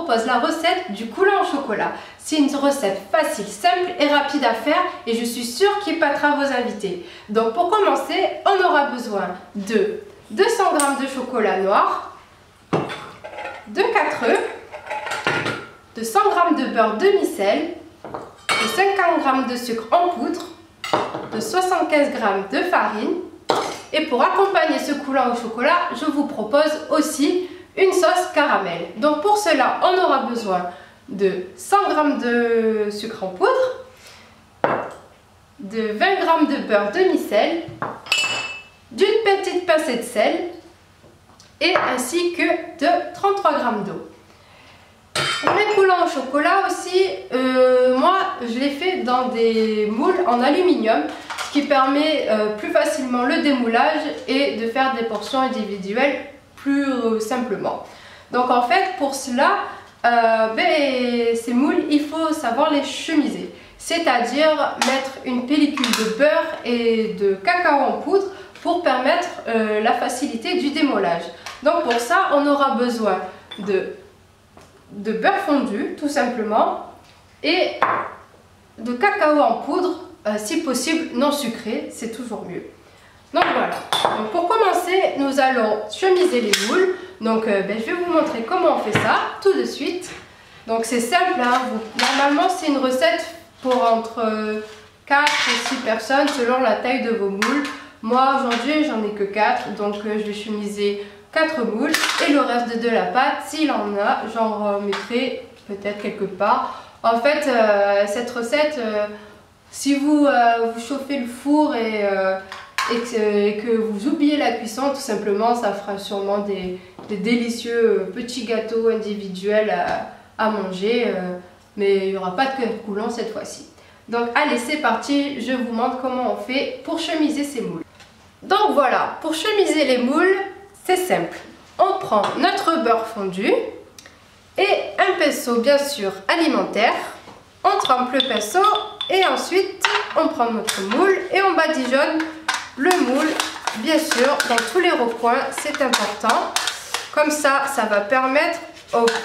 propose la recette du coulant au chocolat. C'est une recette facile, simple et rapide à faire et je suis sûre qu'il pâtera vos invités. Donc pour commencer, on aura besoin de 200 g de chocolat noir, de 4 œufs, de 100 g de beurre demi-sel, de 50 g de sucre en poudre, de 75 g de farine. Et pour accompagner ce coulant au chocolat, je vous propose aussi une sauce caramel. Donc pour cela, on aura besoin de 100 g de sucre en poudre, de 20 g de beurre demi-sel, d'une petite pincée de sel et ainsi que de 33 g d'eau. Pour les coulants au chocolat aussi, moi je les fais dans des moules en aluminium, ce qui permet plus facilement le démoulage et de faire des portions individuelles plus simplement. Donc en fait pour cela, ces moules il faut savoir les chemiser, c'est-à-dire mettre une pellicule de beurre et de cacao en poudre pour permettre la facilité du démoulage. Donc pour ça on aura besoin de beurre fondu tout simplement et de cacao en poudre, si possible non sucré, c'est toujours mieux. Donc voilà, donc pour commencer nous allons chemiser les moules. Donc je vais vous montrer comment on fait ça tout de suite. Donc c'est simple, hein, normalement c'est une recette pour entre 4 et 6 personnes selon la taille de vos moules. Moi aujourd'hui j'en ai que 4, donc je vais chemiser 4 moules et le reste de la pâte, s'il en a, j'en remettrai peut-être quelque part. En fait, cette recette, si vous chauffez le four et que vous oubliez la cuisson, tout simplement, ça fera sûrement des délicieux petits gâteaux individuels à manger, mais il n'y aura pas de cœur coulant cette fois-ci. Donc allez, c'est parti, je vous montre comment on fait pour chemiser ces moules. Donc voilà, pour chemiser les moules, c'est simple, on prend notre beurre fondu et un pinceau bien sûr alimentaire, on trempe le pinceau et ensuite on prend notre moule et on badigeonne le moule bien sûr dans tous les recoins, c'est important, comme ça ça va permettre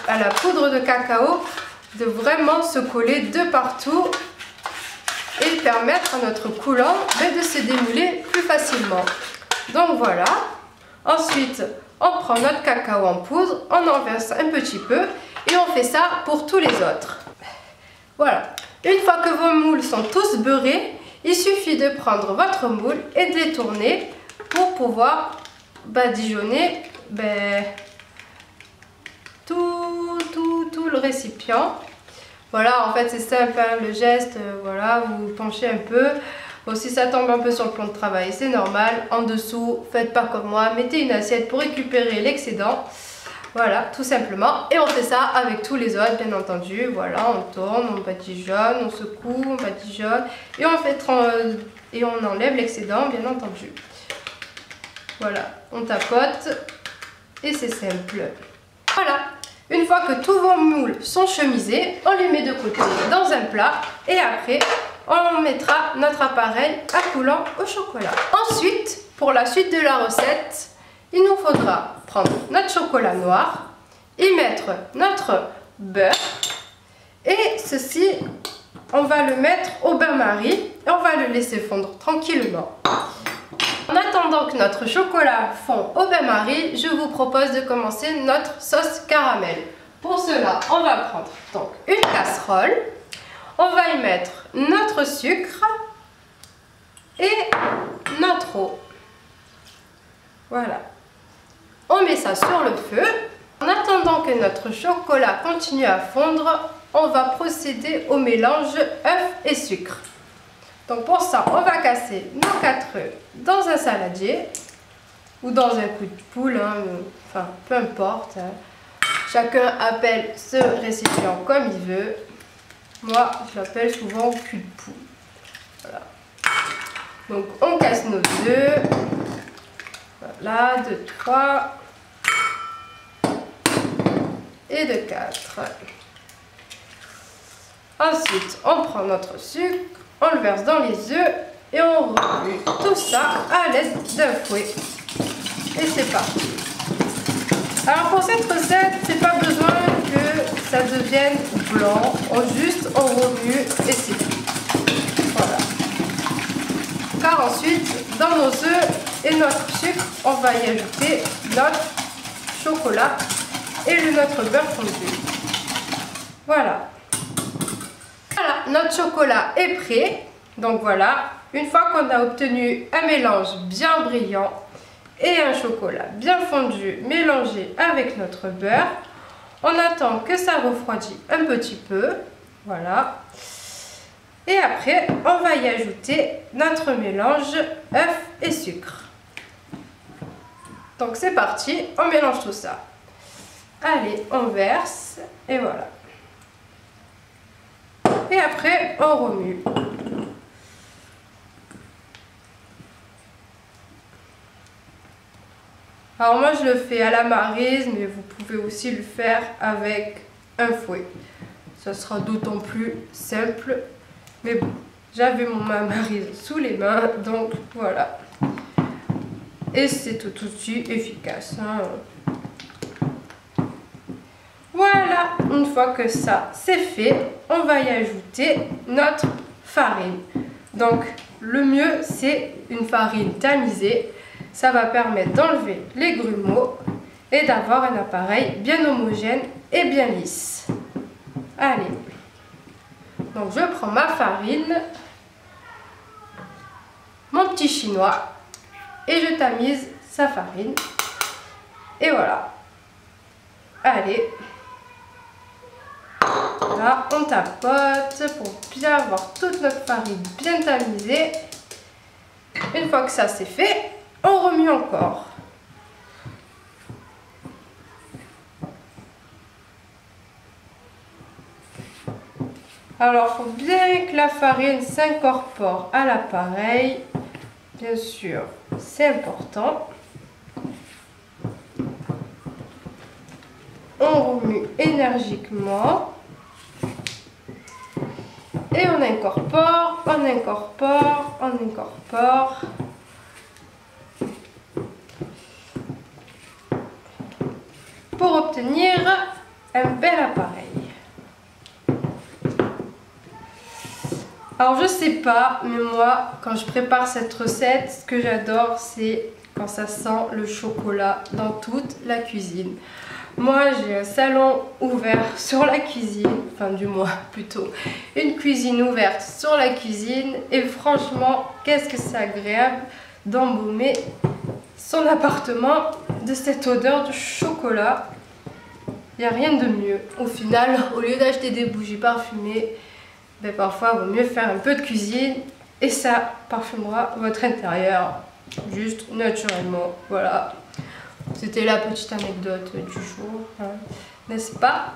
à la poudre de cacao de vraiment se coller de partout et permettre à notre coulant de se démouler plus facilement. Donc voilà. Ensuite, on prend notre cacao en poudre, on en verse un petit peu et on fait ça pour tous les autres. Voilà. Une fois que vos moules sont tous beurrés, il suffit de prendre votre moule et de les tourner pour pouvoir badigeonner tout le récipient. Voilà, en fait c'est simple, hein, le geste, voilà, vous penchez un peu. Bon, si ça tombe un peu sur le plan de travail, c'est normal. En dessous, faites pas comme moi, mettez une assiette pour récupérer l'excédent. Voilà, tout simplement. Et on fait ça avec tous les autres, bien entendu. Voilà, on tourne, on badigeonne, on secoue, on badigeonne. Et on enlève l'excédent, bien entendu. Voilà, on tapote. Et c'est simple. Voilà. Une fois que tous vos moules sont chemisés, on les met de côté dans un plat. Et après, on mettra notre appareil à coulant au chocolat. Ensuite, pour la suite de la recette, il nous faudra prendre notre chocolat noir, y mettre notre beurre et ceci, on va le mettre au bain-marie et on va le laisser fondre tranquillement. En attendant que notre chocolat fond au bain-marie, je vous propose de commencer notre sauce caramel. Pour cela, on va prendre donc une casserole. On va y mettre notre sucre et notre eau. Voilà. On met ça sur le feu. En attendant que notre chocolat continue à fondre, on va procéder au mélange œufs et sucre. Donc pour ça, on va casser nos 4 œufs dans un saladier ou dans un coup de poule, hein, enfin peu importe. Hein. Chacun appelle ce récipient comme il veut. Moi, je l'appelle souvent cul de poule. Voilà. Donc, on casse nos œufs. Voilà, de 3 et de 4. Ensuite, on prend notre sucre, on le verse dans les œufs et on remue tout ça à l'aide d'un fouet. Et c'est parti. Alors pour cette recette, c'est pas besoin que ça devienne blanc. On remue et c'est tout. Voilà. Car ensuite, dans nos œufs et notre sucre, on va y ajouter notre chocolat et notre beurre fondu. Voilà. Voilà, notre chocolat est prêt. Donc voilà, une fois qu'on a obtenu un mélange bien brillant et un chocolat bien fondu mélangé avec notre beurre, on attend que ça refroidisse un petit peu. Voilà. Et après, on va y ajouter notre mélange œuf et sucre. Donc c'est parti, on mélange tout ça. Allez, on verse et voilà. Et après, on remue. Alors moi, je le fais à la maryse, mais vous pouvez aussi le faire avec un fouet. Ça sera d'autant plus simple. Mais bon, j'avais mon maryse sous les mains, donc voilà. Et c'est tout aussi efficace. Hein. Voilà, une fois que ça c'est fait, on va y ajouter notre farine. Donc le mieux c'est une farine tamisée. Ça va permettre d'enlever les grumeaux et d'avoir un appareil bien homogène et bien lisse. Allez, donc je prends ma farine, mon petit chinois et je tamise sa farine. Et voilà. Allez. Là, on tapote pour bien avoir toute notre farine bien tamisée. Une fois que ça c'est fait, on remue encore. Alors, il faut bien que la farine s'incorpore à l'appareil. Bien sûr, c'est important. On remue énergiquement. Et on incorpore, on incorpore, on incorpore. Pour obtenir un bel appareil. Alors je sais pas, mais moi quand je prépare cette recette, ce que j'adore c'est quand ça sent le chocolat dans toute la cuisine. Moi j'ai un salon ouvert sur la cuisine, enfin du moins plutôt une cuisine ouverte sur la cuisine et franchement qu'est-ce que c'est agréable d'embaumer son appartement de cette odeur de chocolat. Il n'y a rien de mieux. Au final, au lieu d'acheter des bougies parfumées, ben parfois il vaut mieux faire un peu de cuisine et ça parfumera votre intérieur juste naturellement. Voilà. C'était la petite anecdote du jour, hein, n'est-ce pas?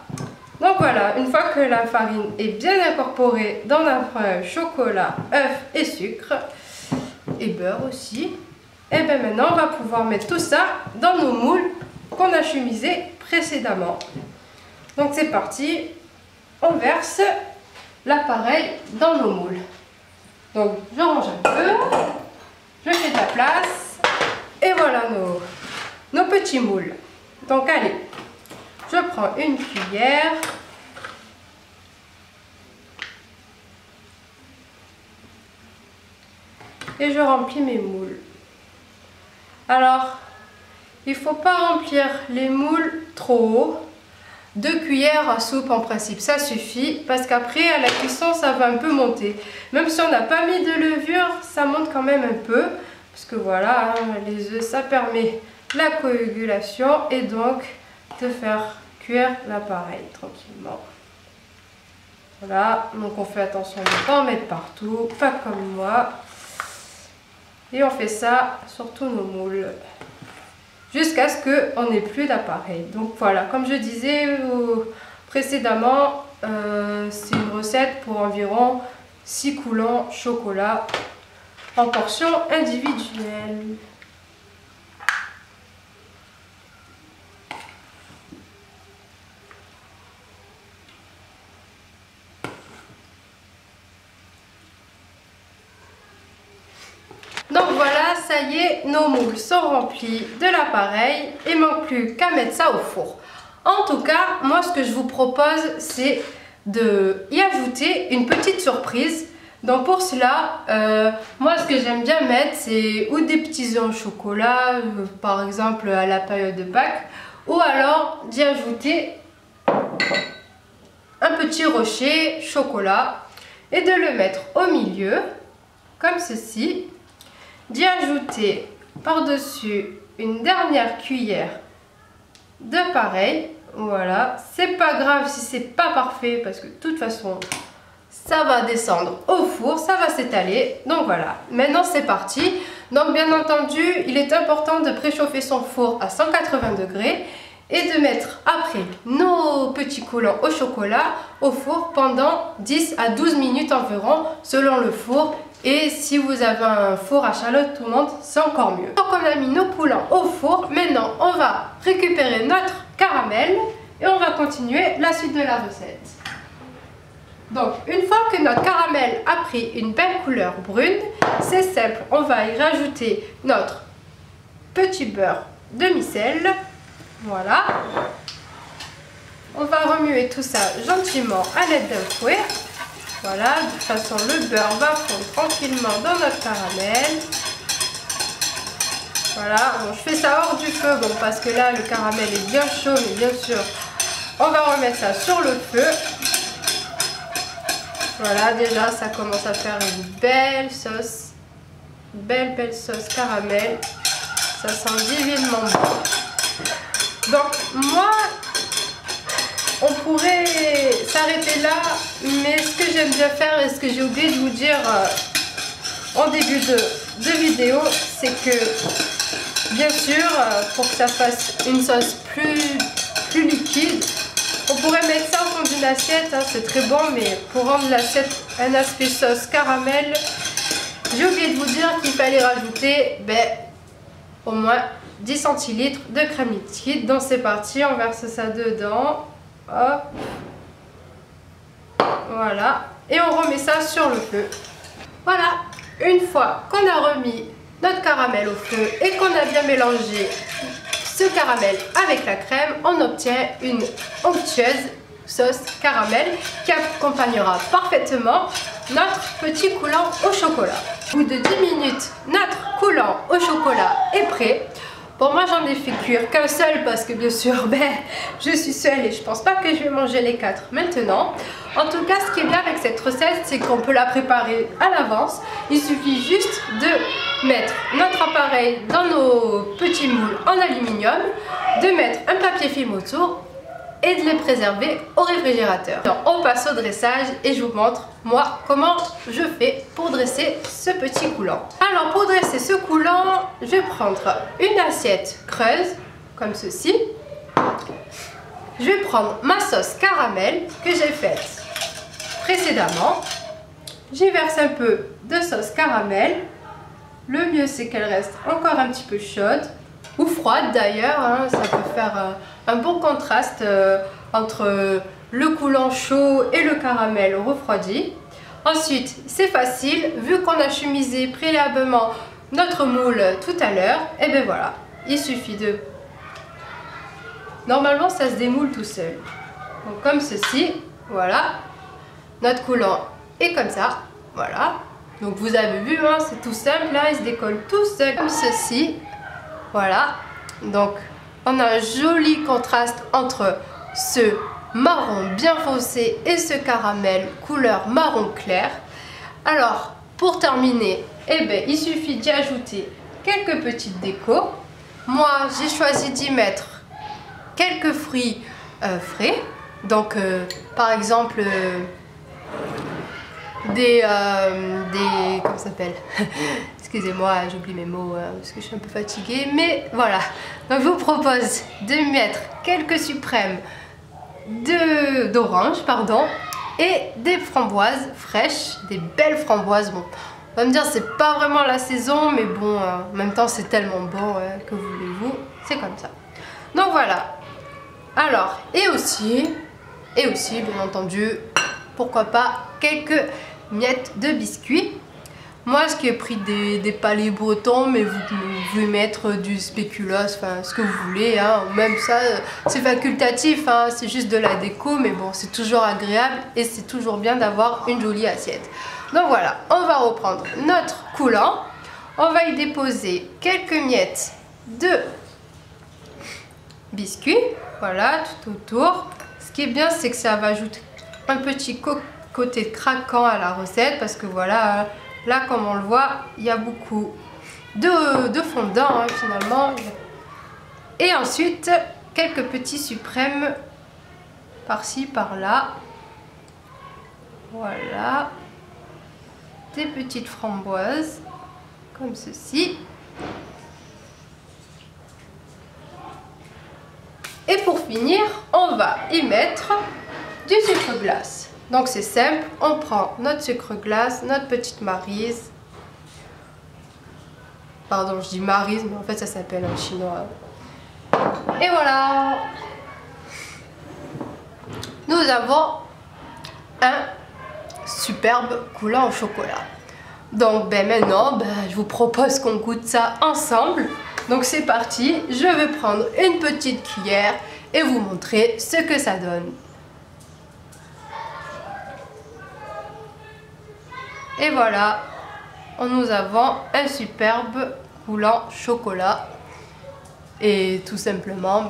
Donc voilà, une fois que la farine est bien incorporée dans notre chocolat, œuf et sucre, et beurre aussi, et bien maintenant on va pouvoir mettre tout ça dans nos moules qu'on a chemisés précédemment. Donc c'est parti, on verse l'appareil dans nos moules. Donc je range un peu, je fais de la place, et voilà nos petits moules. Donc allez, je prends une cuillère et je remplis mes moules. Alors, il ne faut pas remplir les moules trop haut. 2 cuillères à soupe en principe, ça suffit parce qu'après à la cuisson ça va un peu monter. Même si on n'a pas mis de levure, ça monte quand même un peu. Parce que voilà, hein, les œufs ça permet la coagulation et donc de faire cuire l'appareil tranquillement. Voilà, donc on fait attention de ne pas en mettre partout, pas comme moi. Et on fait ça sur tous nos moules. Jusqu'à ce qu'on n'ait plus d'appareil. Donc voilà, comme je disais précédemment, c'est une recette pour environ 6 coulants chocolat en portions individuelles. Donc voilà, ça y est, nos moules sont remplis de l'appareil. Il ne manque plus qu'à mettre ça au four. En tout cas, moi ce que je vous propose, c'est de y ajouter une petite surprise. Donc pour cela, moi ce que j'aime bien mettre, c'est ou des petits œufs au chocolat, par exemple à la période de Pâques, ou alors d'y ajouter un petit rocher chocolat et de le mettre au milieu, comme ceci, d'y ajouter par-dessus une dernière cuillère de pareil. Voilà, c'est pas grave si c'est pas parfait parce que de toute façon ça va descendre au four, ça va s'étaler. Donc voilà, maintenant c'est parti. Donc bien entendu, il est important de préchauffer son four à 180 degrés et de mettre après nos petits collants au chocolat au four pendant 10 à 12 minutes environ selon le four. Et si vous avez un four à chaleur tournante, c'est encore mieux. Donc on a mis nos collants au four, maintenant on va récupérer notre caramel et on va continuer la suite de la recette. Donc une fois que notre caramel a pris une belle couleur brune, c'est simple, on va y rajouter notre petit beurre demi-sel. Voilà. On va remuer tout ça gentiment à l'aide d'un fouet. Voilà, de toute façon le beurre va fondre tranquillement dans notre caramel. Voilà, bon, je fais ça hors du feu, bon, parce que là le caramel est bien chaud, mais bien sûr on va remettre ça sur le feu. Voilà, déjà ça commence à faire une belle sauce, belle sauce caramel, ça sent divinement bon. Donc moi, on pourrait s'arrêter là, mais ce que j'aime bien faire et ce que j'ai oublié de vous dire en début de vidéo, c'est que bien sûr, pour que ça fasse une sauce plus liquide, on pourrait mettre ça au fond d'une assiette, hein, c'est très bon, mais pour rendre l'assiette un aspect sauce caramel, j'ai oublié de vous dire qu'il fallait rajouter au moins 10 centilitres de crème liquide. Donc c'est parti, on verse ça dedans. Hop. Voilà. Et on remet ça sur le feu. Voilà. Une fois qu'on a remis notre caramel au feu et qu'on a bien mélangé ce caramel avec la crème, on obtient une onctueuse sauce caramel qui accompagnera parfaitement notre petit coulant au chocolat. Au bout de 10 minutes, notre coulant au chocolat est prêt. Bon, moi j'en ai fait cuire qu'un seul parce que bien sûr je suis seule et je pense pas que je vais manger les 4 maintenant. En tout cas, ce qui est bien avec cette recette, c'est qu'on peut la préparer à l'avance. Il suffit juste de mettre notre appareil dans nos petits moules en aluminium, de mettre un papier film autour et de les préserver au réfrigérateur. Donc, on passe au dressage et je vous montre moi comment je fais pour dresser ce petit coulant. Alors pour dresser ce coulant, je vais prendre une assiette creuse comme ceci. Je vais prendre ma sauce caramel que j'ai faite précédemment. J'y verse un peu de sauce caramel. Le mieux c'est qu'elle reste encore un petit peu chaude ou froide d'ailleurs, hein, ça peut faire un bon contraste entre le coulant chaud et le caramel refroidi. Ensuite, c'est facile, vu qu'on a chemisé préalablement notre moule tout à l'heure, et bien voilà, il suffit de... Normalement, ça se démoule tout seul. Donc comme ceci, voilà, notre coulant est comme ça, voilà. Donc vous avez vu, hein, c'est tout simple, là, il se décolle tout seul comme ceci, voilà. Donc on a un joli contraste entre ce marron bien foncé et ce caramel couleur marron clair. Alors pour terminer, il suffit d'y ajouter quelques petites décos. Moi j'ai choisi d'y mettre quelques fruits frais, donc par exemple comment ça s'appelle excusez-moi, j'oublie mes mots parce que je suis un peu fatiguée, mais voilà. Donc je vous propose de mettre quelques suprêmes d'orange, pardon, et des framboises fraîches, des belles framboises. Bon, on va me dire c'est pas vraiment la saison, mais bon, en même temps c'est tellement bon, que voulez-vous, c'est comme ça. Donc voilà. Alors, et aussi, bien entendu, pourquoi pas quelques miettes de biscuits. Moi, ce qui est pris des palais bretons, mais vous pouvez mettre du spéculoos, enfin ce que vous voulez, hein. Même ça, c'est facultatif, hein. C'est juste de la déco, mais bon, c'est toujours agréable et c'est toujours bien d'avoir une jolie assiette. Donc voilà, on va reprendre notre coulant. On va y déposer quelques miettes de biscuits, voilà, tout autour. Ce qui est bien, c'est que ça va ajouter un petit côté craquant à la recette, parce que voilà, là comme on le voit, il y a beaucoup de fondant, hein, finalement. Et ensuite, quelques petits suprêmes par-ci, par-là. Voilà. Des petites framboises, comme ceci. Et pour finir, on va y mettre du sucre glace. Donc c'est simple, on prend notre sucre glace, notre petite maryse. Pardon, je dis maryse, mais en fait ça s'appelle en chinois. Et voilà. Nous avons un superbe coulant au chocolat. Donc maintenant, je vous propose qu'on goûte ça ensemble. Donc c'est parti, je vais prendre une petite cuillère et vous montrer ce que ça donne. Et voilà, nous avons un superbe coulant chocolat. Et tout simplement,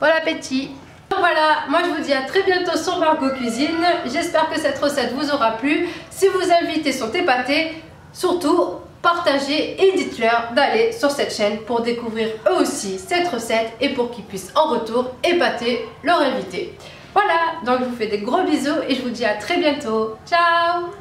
bon appétit! Voilà, moi je vous dis à très bientôt sur Margot Cuisine. J'espère que cette recette vous aura plu. Si vos invités sont épatés, surtout partagez et dites-leur d'aller sur cette chaîne pour découvrir eux aussi cette recette et pour qu'ils puissent en retour épater leur invité. Voilà, donc je vous fais des gros bisous et je vous dis à très bientôt. Ciao!